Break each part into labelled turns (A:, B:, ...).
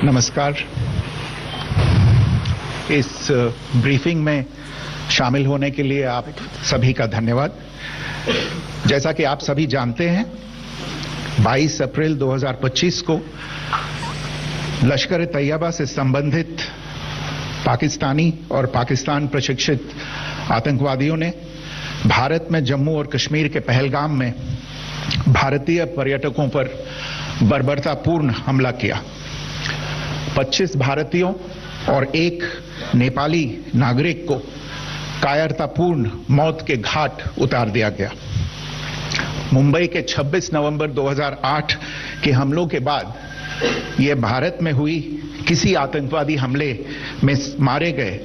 A: नमस्कार। इस ब्रीफिंग में शामिल होने के लिए आप सभी का धन्यवाद। जैसा कि आप सभी जानते हैं, 22 अप्रैल 2025 को लश्कर तैयबा से संबंधित पाकिस्तानी और पाकिस्तान प्रशिक्षित आतंकवादियों ने भारत में जम्मू और कश्मीर के पहलगाम में भारतीय पर्यटकों पर बर्बरतापूर्ण हमला किया। 25 भारतीयों और एक नेपाली नागरिक को कायरतापूर्ण मौत के घाट उतार दिया गया। मुंबई के 26 नवंबर 2008 के हमलों के बाद यह भारत में हुई किसी आतंकवादी हमले में मारे गए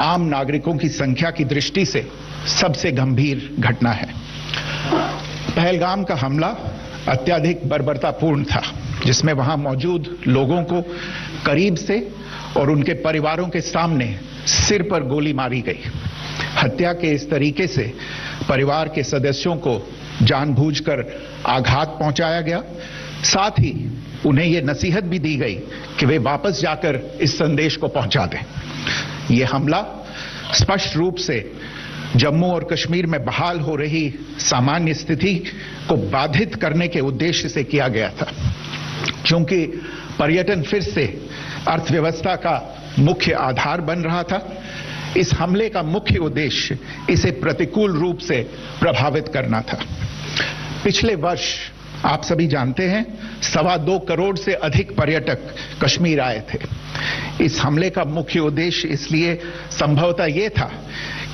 A: आम नागरिकों की संख्या की दृष्टि से सबसे गंभीर घटना है। पहलगाम का हमला अत्यधिक बर्बरतापूर्ण था, जिसमें वहां मौजूद लोगों को करीब से और उनके परिवारों के सामने सिर पर गोली मारी गई। हत्या के इस तरीके से परिवार के सदस्यों को जानबूझकर आघात पहुंचाया गया। साथ ही उन्हें यह नसीहत भी दी गई कि वे वापस जाकर इस संदेश को पहुंचा दें। यह हमला स्पष्ट रूप से जम्मू और कश्मीर में बहाल हो रही सामान्य स्थिति को बाधित करने के उद्देश्य से किया गया था। क्योंकि पर्यटन फिर से अर्थव्यवस्था का मुख्य आधार बन रहा था, इस हमले का मुख्य उद्देश्य इसे प्रतिकूल रूप से प्रभावित करना था। पिछले वर्ष आप सभी जानते हैं 2.25 करोड़ से अधिक पर्यटक कश्मीर आए थे। इस हमले का मुख्य उद्देश्य इसलिए संभवतः यह था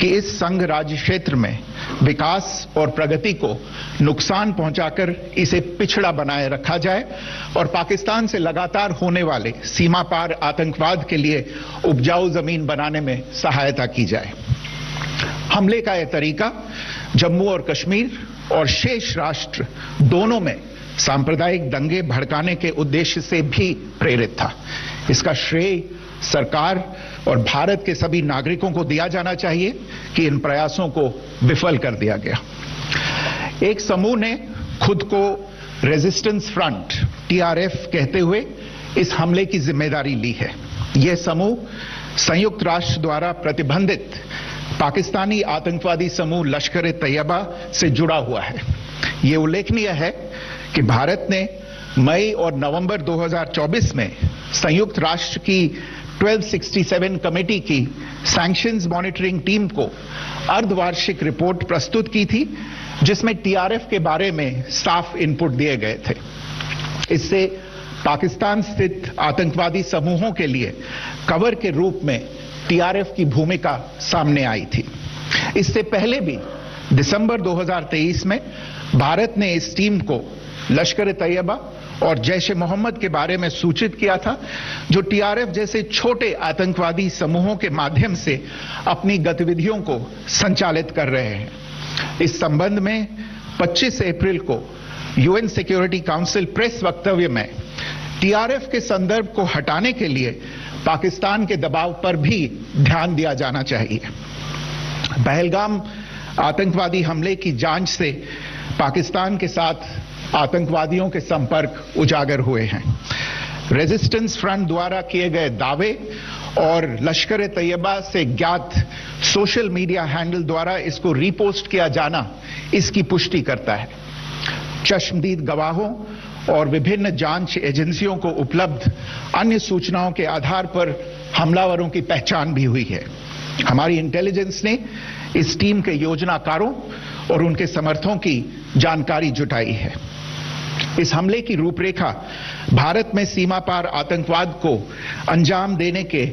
A: कि इस संघ राज्य क्षेत्र में विकास और प्रगति को नुकसान पहुंचाकर इसे पिछड़ा बनाए रखा जाए और पाकिस्तान से लगातार होने वाले सीमा पार आतंकवाद के लिए उपजाऊ जमीन बनाने में सहायता की जाए। हमले का यह तरीका जम्मू और कश्मीर और शेष राष्ट्र दोनों में सांप्रदायिक दंगे भड़काने के उद्देश्य से भी प्रेरित था। इसका श्रेय सरकार और भारत के सभी नागरिकों को दिया जाना चाहिए कि इन प्रयासों को विफल कर दिया गया। एक समूह ने खुद को रेजिस्टेंस फ्रंट TRF कहते हुए इस हमले की जिम्मेदारी ली है। यह समूह संयुक्त राष्ट्र द्वारा प्रतिबंधित पाकिस्तानी आतंकवादी समूह लश्कर तैयबा से जुड़ा हुआ है। यह उल्लेखनीय है कि भारत ने मई और नवंबर 2024 में संयुक्त राष्ट्र की 1267 कमेटी की सैंक्शंस मॉनिटरिंग टीम को अर्धवार्षिक रिपोर्ट प्रस्तुत की थी, जिसमें TRF के बारे में साफ इनपुट दिए गए थे। इससे पाकिस्तान स्थित आतंकवादी समूहों के लिए कवर के रूप में TRF की भूमिका सामने आई थी। इससे पहले भी दिसंबर 2023 में भारत ने इस टीम को लश्कर तैयबा और जैश-ए मोहम्मद के बारे में सूचित किया था, जो TRF जैसे छोटे आतंकवादी समूहों के माध्यम से अपनी गतिविधियों को संचालित कर रहे हैं। इस संबंध में 25 अप्रैल को UN सिक्योरिटी काउंसिल प्रेस वक्तव्य में TRF के संदर्भ को हटाने के लिए पाकिस्तान के दबाव पर भी ध्यान दिया जाना चाहिए। पहलगाम आतंकवादी हमले की जांच से पाकिस्तान के साथ आतंकवादियों के संपर्क उजागर हुए हैं। रेजिस्टेंस फ्रंट द्वारा किए गए दावे और लश्कर तैयबा से ज्ञात सोशल मीडिया हैंडल द्वारा इसको रीपोस्ट किया जाना इसकी पुष्टि करता है। चश्मदीद गवाहों और विभिन्न जांच एजेंसियों को उपलब्ध अन्य सूचनाओं के आधार पर हमलावरों की पहचान भी हुई है। हमारी इंटेलिजेंस ने इस टीम के योजनाकारों और उनके समर्थकों की जानकारी जुटाई है। इस हमले की रूपरेखा भारत में सीमा पार आतंकवाद को अंजाम देने के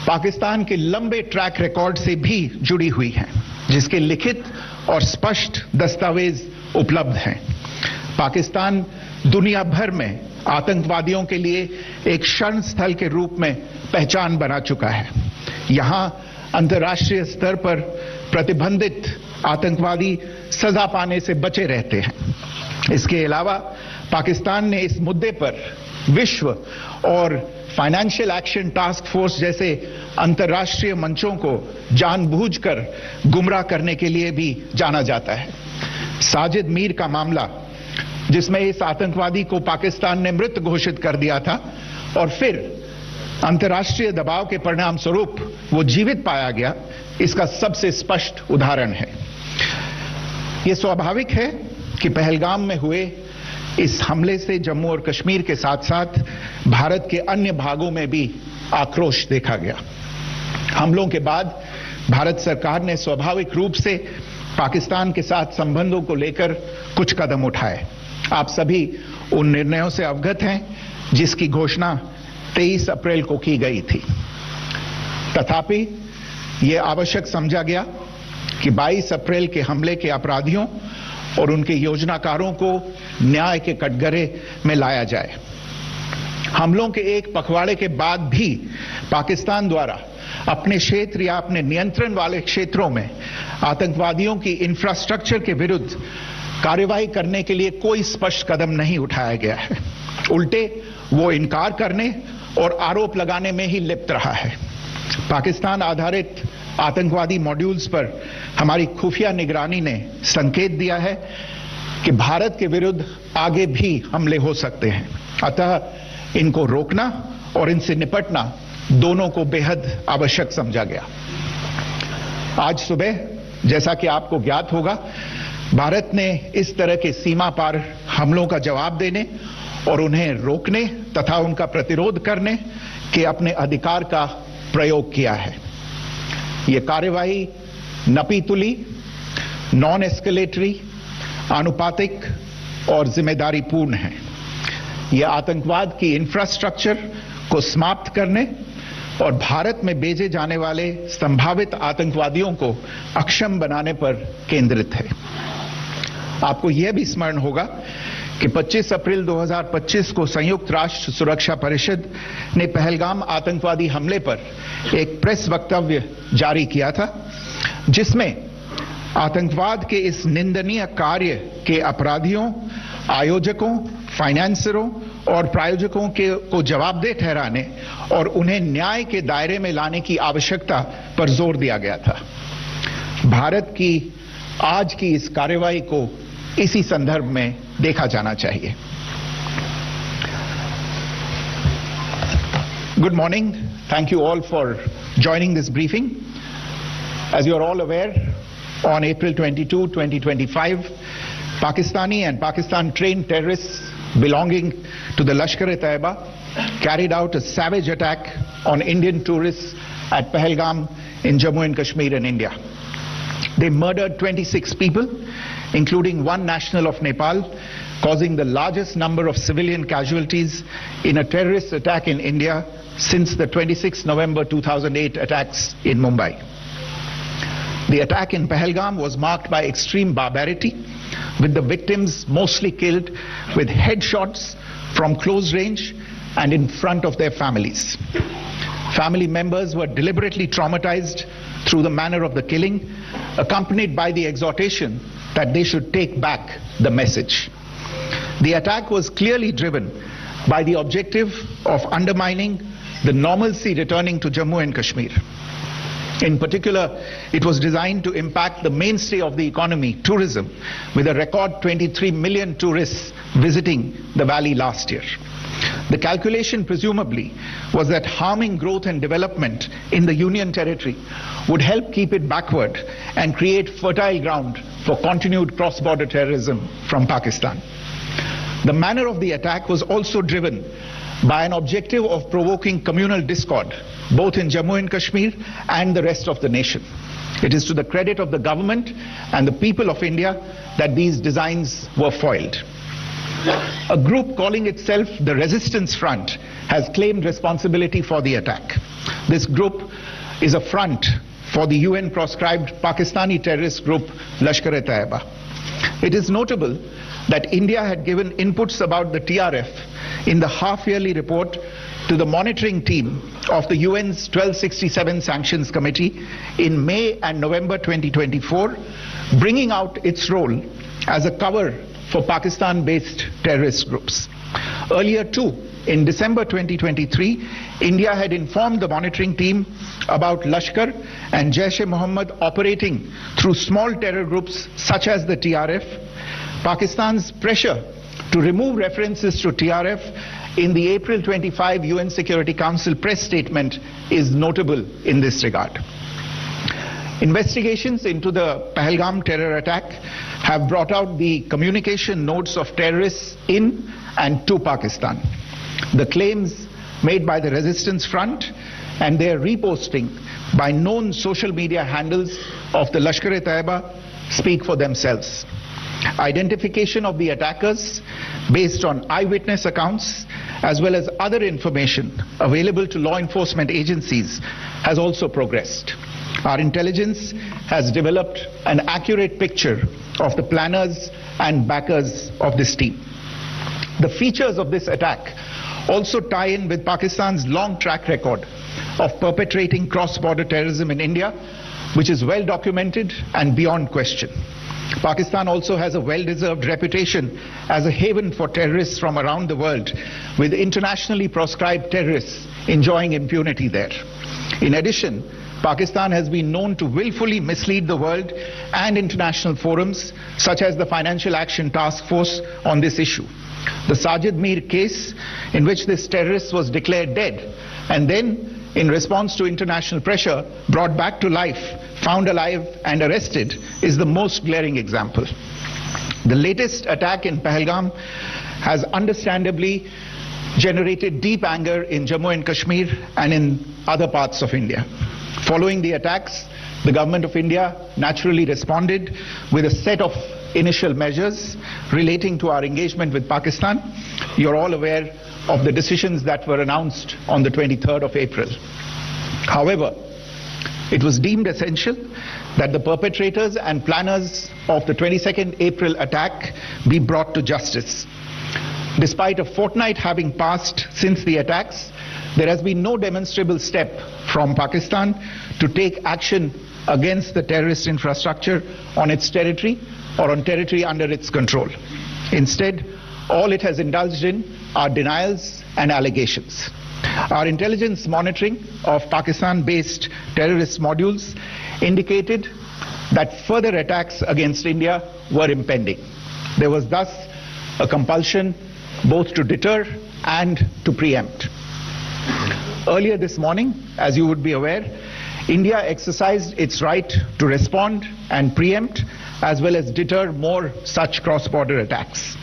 A: पाकिस्तान के लंबे ट्रैक रिकॉर्ड से भी जुड़ी हुई है, जिसके लिखित और स्पष्ट दस्तावेज उपलब्ध हैं। पाकिस्तान दुनिया भर में आतंकवादियों के लिए एक शरण स्थल के रूप में पहचान बना चुका है। यहां अंतर्राष्ट्रीय स्तर पर प्रतिबंधित आतंकवादी सजा पाने से बचे रहते हैं। इसके अलावा पाकिस्तान ने इस मुद्दे पर विश्व और फाइनेंशियल एक्शन टास्क फोर्स जैसे अंतर्राष्ट्रीय मंचों को जानबूझकर गुमराह करने के लिए भी जाना जाता है। साजिद मीर का मामला, जिसमें इस आतंकवादी को पाकिस्तान ने मृत घोषित कर दिया था और फिर अंतर्राष्ट्रीय दबाव के परिणाम स्वरूप वो जीवित पाया गया, इसका सबसे स्पष्ट उदाहरण है। ये स्वाभाविक है कि पहलगाम में हुए इस हमले से जम्मू और कश्मीर के साथ साथ भारत के अन्य भागों में भी आक्रोश देखा गया। हमलों के बाद भारत सरकार ने स्वाभाविक रूप से पाकिस्तान के साथ संबंधों को लेकर कुछ कदम उठाए। आप सभी उन निर्णयों से अवगत हैं जिसकी घोषणा 23 अप्रैल को की गई थी। तथापि यह आवश्यक समझा गया कि 22 अप्रैल के हमले के अपराधियों और उनके योजनाकारों को न्याय के कटघरे में लाया जाए। हमलों के एक पखवाड़े के बाद भी पाकिस्तान द्वारा अपने क्षेत्र या अपने नियंत्रण वाले क्षेत्रों में आतंकवादियों की इंफ्रास्ट्रक्चर के विरुद्ध कार्रवाई करने के लिए कोई स्पष्ट कदम नहीं उठाया गया है। उल्टे वो इनकार करने और आरोप लगाने में ही लिप्त रहा है। पाकिस्तान आधारित आतंकवादी मॉड्यूल्स पर हमारी खुफिया निगरानी ने संकेत दिया है कि भारत के विरुद्ध आगे भी हमले हो सकते हैं। अतः इनको रोकना और इनसे निपटना दोनों को बेहद आवश्यक समझा गया। आज सुबह, जैसा कि आपको ज्ञात होगा, भारत ने इस तरह के सीमा पार हमलों का जवाब देने और उन्हें रोकने तथा उनका प्रतिरोध करने के अपने अधिकार का प्रयोग किया है। यह कार्रवाई नपीतुली, नॉन एस्केलेटरी, आनुपातिक और जिम्मेदारीपूर्ण है। यह आतंकवाद की इंफ्रास्ट्रक्चर को समाप्त करने और भारत में भेजे जाने वाले संभावित आतंकवादियों को अक्षम बनाने पर केंद्रित है। आपको यह भी स्मरण होगा कि 25 अप्रैल 2025 को संयुक्त राष्ट्र सुरक्षा परिषद ने पहलगाम आतंकवादी हमले पर एक प्रेस वक्तव्य जारी किया था, जिसमें आतंकवाद के इस निंदनीय कार्य के अपराधियों, आयोजकों, फाइनेंसरों और प्रायोजकों को जवाबदेह ठहराने और उन्हें न्याय के दायरे में लाने की आवश्यकता पर जोर दिया गया था। भारत की आज की इस कार्रवाई को इसी संदर्भ में देखा जाना चाहिए। Good morning. Thank you all for joining this briefing. As you are all aware, on April 22, 2025, Pakistani and Pakistan-trained terrorists belonging to the Lashkar-e-Taiba carried out a savage attack on Indian tourists at Pahalgam in Jammu and Kashmir in India. They murdered 26 people, including one national of Nepal, causing the largest number of civilian casualties in a terrorist attack in India since the 26 November 2008 attacks in Mumbai. The attack in Pahalgam was marked by extreme barbarity, with the victims mostly killed with headshots from close range and in front of their families. Family members were deliberately traumatized through the manner of the killing, accompanied by the exhortation that they should take back the message. The attack was clearly driven by the objective of undermining the normalcy returning to Jammu and Kashmir. In particular, it was designed to impact the mainstay of the economy, tourism, with a record 23 million tourists visiting the valley last year. The calculation presumably was that harming growth and development in the Union Territory would help keep it backward and create fertile ground for continued cross-border terrorism from Pakistan. The manner of the attack was also driven by an objective of provoking communal discord, both in Jammu and Kashmir and the rest of the nation. It is to the credit of the government and the people of India that these designs were foiled. A group calling itself the Resistance Front has claimed responsibility for the attack. This group is a front for the UN-proscribed Pakistani terrorist group Lashkar-e-Taiba. It is notable that India had given inputs about the TRF in the half-yearly report to the monitoring team of the UN's 1267 Sanctions Committee in May and November 2024, bringing out its role as a cover for Pakistan-based terrorist groups. Earlier too, in December 2023, India had informed the monitoring team about Lashkar and Jaish-e-Mohammed operating through small terror groups such as the TRF. Pakistan's pressure to remove references to TRF in the April 25 UN Security Council press statement is notable in this regard. Investigations into the Pahalgam terror attack have brought out the communication notes of terrorists in and to Pakistan. The claims made by the Resistance Front and their reposting by known social media handles of the Lashkar-e-Taiba speak for themselves. Identification of the attackers based on eyewitness accounts as well as other information available to law enforcement agencies has also progressed. Our intelligence has developed an accurate picture of the planners and backers of this team. The features of this attack also tie in with Pakistan's long track record of perpetrating cross-border terrorism in India, which is well documented and beyond question. Pakistan also has a well-deserved reputation as a haven for terrorists from around the world, with internationally proscribed terrorists enjoying impunity there. In addition, Pakistan has been known to willfully mislead the world and international forums, such as the Financial Action Task Force, on this issue. The Sajid Mir case, in which this terrorist was declared dead and then, in response to international pressure, brought back to life, found alive and arrested, is the most glaring example. The latest attack in Pahalgam has understandably generated deep anger in Jammu and Kashmir and in other parts of India. Following the attacks, the government of India naturally responded with a set of initial measures relating to our engagement with Pakistan. You're all aware of the decisions that were announced on the 23rd of April. However, it was deemed essential that the perpetrators and planners of the 22nd April attack be brought to justice. Despite a fortnight having passed since the attacks, there has been no demonstrable step from Pakistan to take action against the terrorist infrastructure on its territory or on territory under its control. Instead, all it has indulged in are denials and allegations. Our intelligence monitoring of Pakistan-based terrorist modules indicated that further attacks against India were impending. There was thus a compulsion both to deter and to preempt. Earlier this morning, as you would be aware, India exercised its right to respond and preempt as well as deter more such cross-border attacks.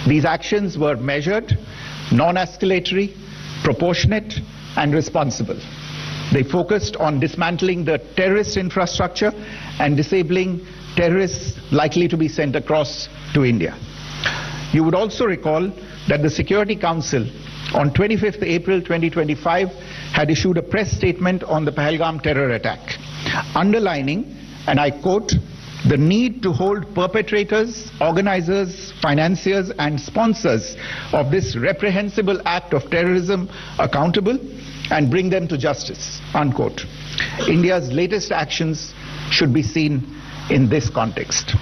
A: These actions were measured, non-escalatory, proportionate and responsible. They focused on dismantling the terrorist infrastructure and disabling terrorists likely to be sent across to India. You would also recall that the Security Council on 25th April 2025 had issued a press statement on the Pahalgam terror attack, underlining, and I quote, the need to hold perpetrators, organizers, financiers and sponsors of this reprehensible act of terrorism accountable and bring them to justice, unquote. India's latest actions should be seen in this context.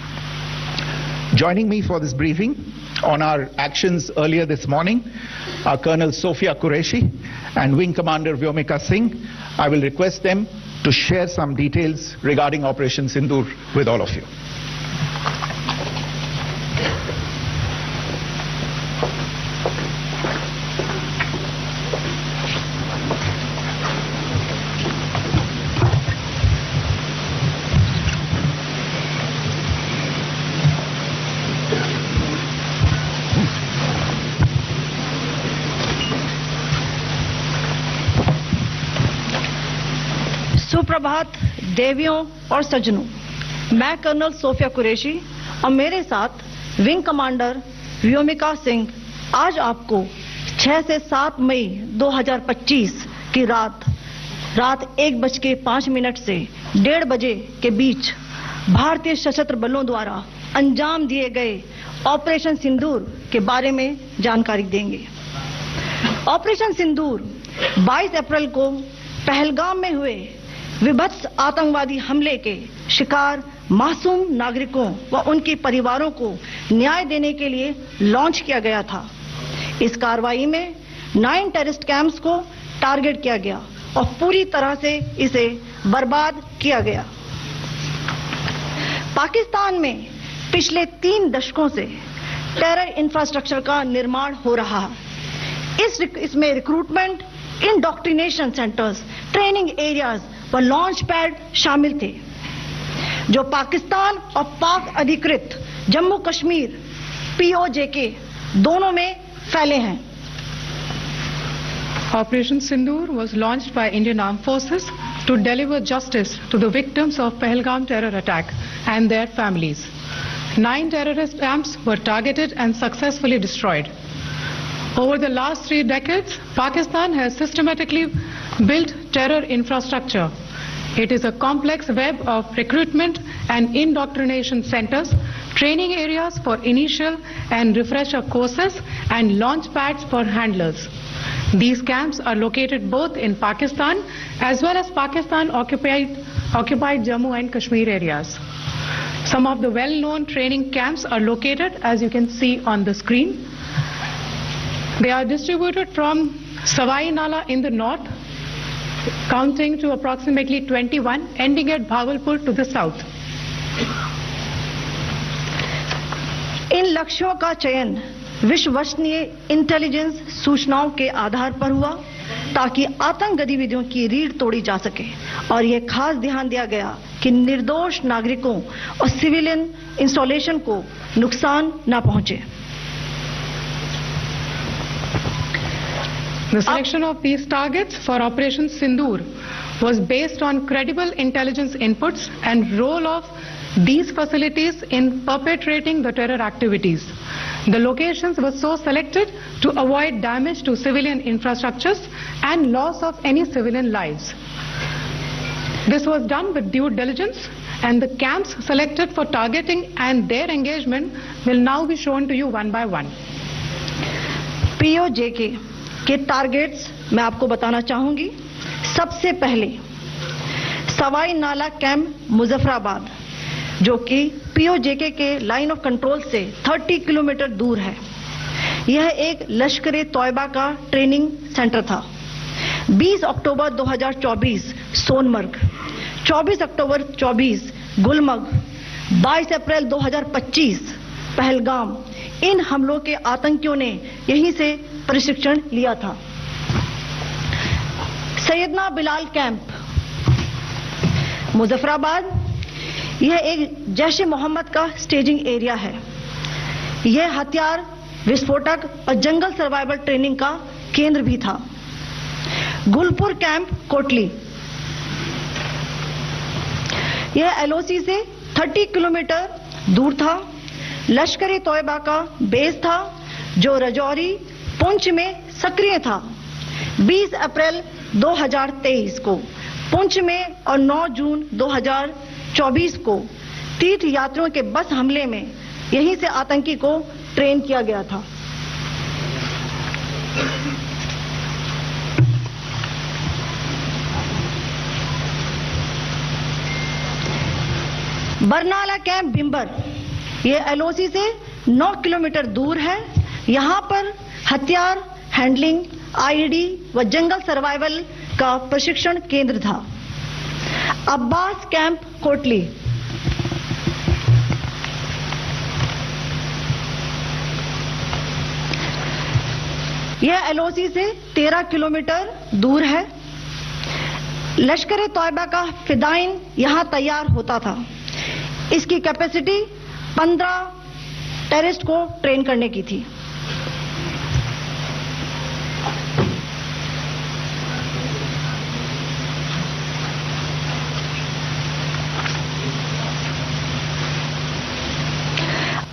A: Joining me for this briefing on our actions earlier this morning are Colonel Sophia Qureshi and Wing Commander Vyomika Singh. I will request them to share some details regarding Operation Sindoor with all of you.
B: सुप्रभात देवियों और सज्जनों, मैं colonel Sophia Qureshi और मेरे साथ wing commander Vyomika Singh आज आपको 6 से 7 मई 2025 की रात 1:05 से 1:30 बजे के बीच भारतीय सशस्त्र बलों द्वारा अंजाम दिए गए ऑपरेशन सिंदूर के बारे में जानकारी देंगे। ऑपरेशन सिंदूर 22 अप्रैल को पहलगाम में हुए विभत्स आतंकवादी हमले के शिकार मासूम नागरिकों व उनके परिवारों को न्याय देने के लिए लॉन्च किया गया था। इस कार्रवाई में 9 टेररिस्ट कैंप्स को टारगेट किया गया और पूरी तरह से इसे बर्बाद किया गया। पाकिस्तान में पिछले 3 दशकों से टेरर इंफ्रास्ट्रक्चर का निर्माण हो रहा है। इसमें recruitment, indoctrination centres, training areas व लॉन्च पैड शामिल थे, जो पाकिस्तान और पाक अधिकृत जम्मू कश्मीर POJK दोनों में फैले हैं।
C: Operation Sindoor was launched by Indian Armed Forces to deliver justice to the victims of Pahalgam terror attack and their families. 9 terrorist camps were targeted and successfully destroyed. Over the last 3 decades, Pakistan has systematically built terror infrastructure. It is a complex web of recruitment and indoctrination centers, training areas for initial and refresher courses, and launch pads for handlers. These camps are located both in Pakistan as well as Pakistan occupied Jammu and Kashmir areas. Some of the well-known training camps are located, as you can see on the screen. They are distributed from Savai Nala in the north, counting to approximately 21, ending at Bhagalpur to the south.
B: इन लक्ष्यों का चयन विश्वसनीय intelligence सूचनाओं के आधार पर हुआ, ताकि आतंक गतिविधियों की रीढ़ तोड़ी जा सके, और यह खास ध्यान दिया गया कि निर्दोष नागरिकों और सिविलियन इंस्टॉलेशन को नुकसान न पहुंचे।
C: The selection of these targets for Operation Sindoor was based on credible intelligence inputs and role of these facilities in perpetrating the terror activities. The locations were so selected to avoid damage to civilian infrastructures and loss of any civilian lives. This was done with due diligence, and the camps selected for targeting and their engagement will now be shown to you one by one.
B: POJK के targets मैं आपको बताना चाहूंगी। सबसे पहले सवाई नाला camp Muzaffarabad, जो कि POJK के लाइन ऑफ कंट्रोल से 30 किलोमीटर दूर है। यह एक लश्कर तौयबा का ट्रेनिंग सेंटर था। 20 अक्टूबर 2024 सोनमर्ग, 24 अक्टूबर 24 गुलमर्ग, 22 अप्रैल 2025 पहलगाम, इन हमलों के आतंकियों ने यहीं से प्रशिक्षण लिया था। सैयदना बिलाल कैंप मुजफ्फराबाद, यह एक जैश ए मोहम्मद का स्टेजिंग एरिया है। यह हथियार, विस्फोटक और जंगल सर्वाइवल ट्रेनिंग का केंद्र भी था। गुलपुर कैंप कोटली, यह LOC से 30 किलोमीटर दूर था। लश्कर तौयबा का बेस था, जो रजौरी पुंछ में सक्रिय था। 20 अप्रैल 2023 को पुंछ में और 9 जून 2024 को तीर्थ यात्रियों के बस हमले में यहीं से आतंकी को ट्रेन किया गया था। बरनाला कैंप भिंबर, यह LOC से 9 किलोमीटर दूर है। यहां पर हथियार, हैंडलिंग, IED व जंगल सर्वाइवल का प्रशिक्षण केंद्र था। अब्बास कैंप कोटली, यह LOC से 13 किलोमीटर दूर है। लश्कर तौयबा का फिदाइन यहां तैयार होता था। इसकी कैपेसिटी 15 टेररिस्ट को ट्रेन करने की थी।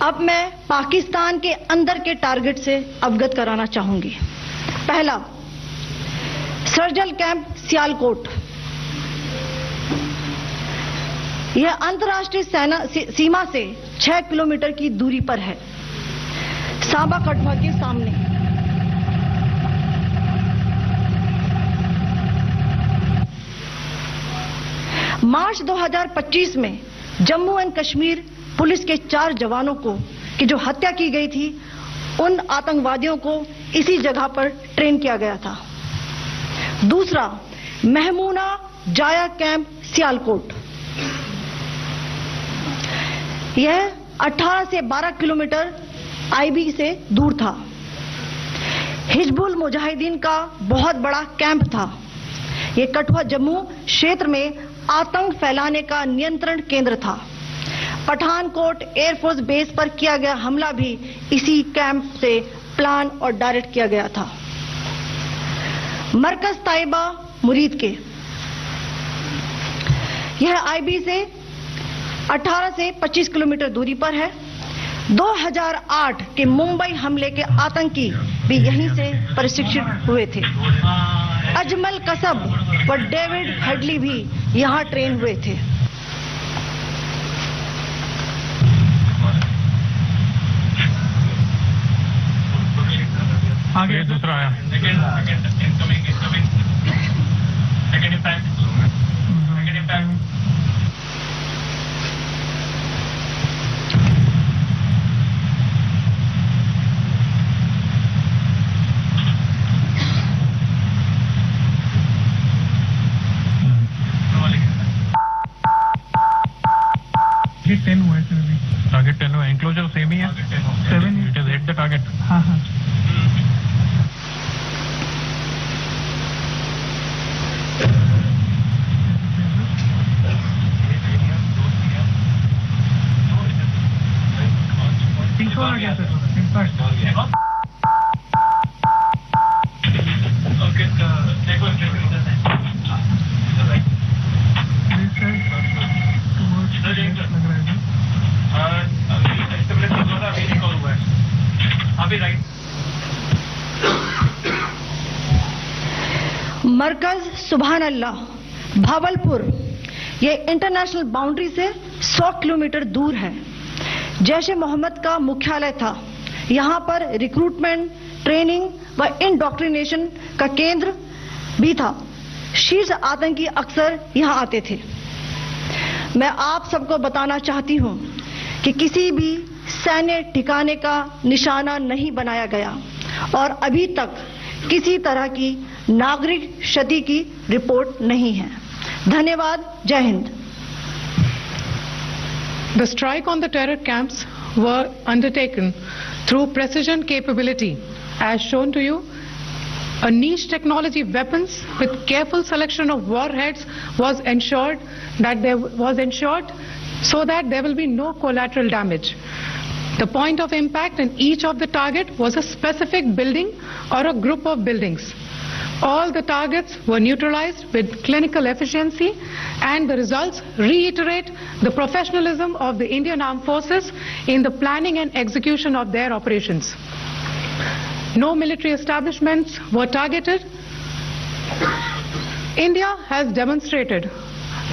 B: अब मैं पाकिस्तान के अंदर के टारगेट से अवगत कराना चाहूंगी। पहला, सर्जल कैंप सियालकोट, यह अंतर्राष्ट्रीय सीमा से 6 किलोमीटर की दूरी पर है, सांबा कठुआ के सामने। मार्च 2025 में जम्मू एंड कश्मीर पुलिस के 4 जवानों की जो हत्या की गई थी, उन आतंकवादियों को इसी जगह पर ट्रेन किया गया था। दूसरा, महमूना जाया कैंप सियालकोट, यह 18 से 12 किलोमीटर आईबी से दूर था। हिजबुल मुजाहिदीन का बहुत बड़ा कैंप था। ये कठुआ जम्मू क्षेत्र में आतंक फैलाने का नियंत्रण केंद्र था। पठानकोट एयरफोर्स बेस पर किया गया हमला भी इसी कैंप से प्लान और डायरेक्ट किया गया था। मरकज ताइबा मुरीद के, यह आईबी से 18 से 25 किलोमीटर दूरी पर है। 2008 के मुंबई हमले के आतंकी भी यहीं से प्रशिक्षित हुए थे। अजमल कसब व डेविड हेडली भी यहां ट्रेन हुए थे।
D: आगे दूसरा आया। टारगेट 10 हुआ है सर अभी। टारगेट 10 हुआ, एंक्लोजर सेम ही है। 7 it is hit the target. हाँ हाँ। तीसरा आ गया सर इम्पैक्ट।
B: मरकज सुभान अल्लाह भावलपुर, ये इंटरनेशनल बाउंड्री से 100 किलोमीटर दूर है। जैश ए मोहम्मद का मुख्यालय था। यहाँ पर रिक्रूटमेंट, ट्रेनिंग व इंडॉक्ट्रिनेशन का केंद्र भी था। शीर्ष आतंकी अक्सर यहाँ आते थे। मैं आप सबको बताना चाहती हूँ कि किसी भी सैन्य ठिकाने का निशाना नहीं बनाया गया और अभी तक किसी तरह की नागरिक क्षति की रिपोर्ट नहीं है। धन्यवाद। जय Hind.
C: The strike on the terror camps were undertaken through precision capability, as shown to you. A niche technology weapons with careful selection of warheads was ensured so that there will be no collateral damage. The point of impact in each of the target was a specific building or a group of buildings. All the targets were neutralized with clinical efficiency, and the results reiterate the professionalism of the Indian Armed Forces in the planning and execution of their operations. No military establishments were targeted. India has demonstrated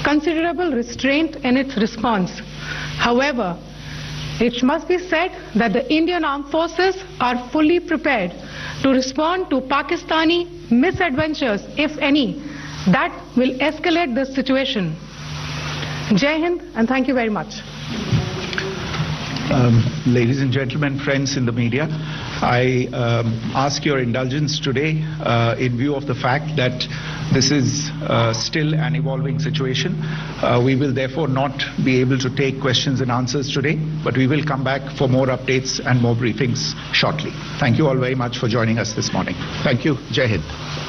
C: considerable restraint in its response. However, it must be said that the Indian Armed Forces are fully prepared to respond to Pakistani misadventures, if any, that will escalate the situation. Jai Hind, and thank you very much.
A: Ladies and gentlemen, friends in the media, I ask your indulgence today in view of the fact that this is still an evolving situation. We will therefore not be able to take questions and answers today, but we will come back for more updates and more briefings shortly. Thank you all very much for joining us this morning. Thank you. Jai Hind.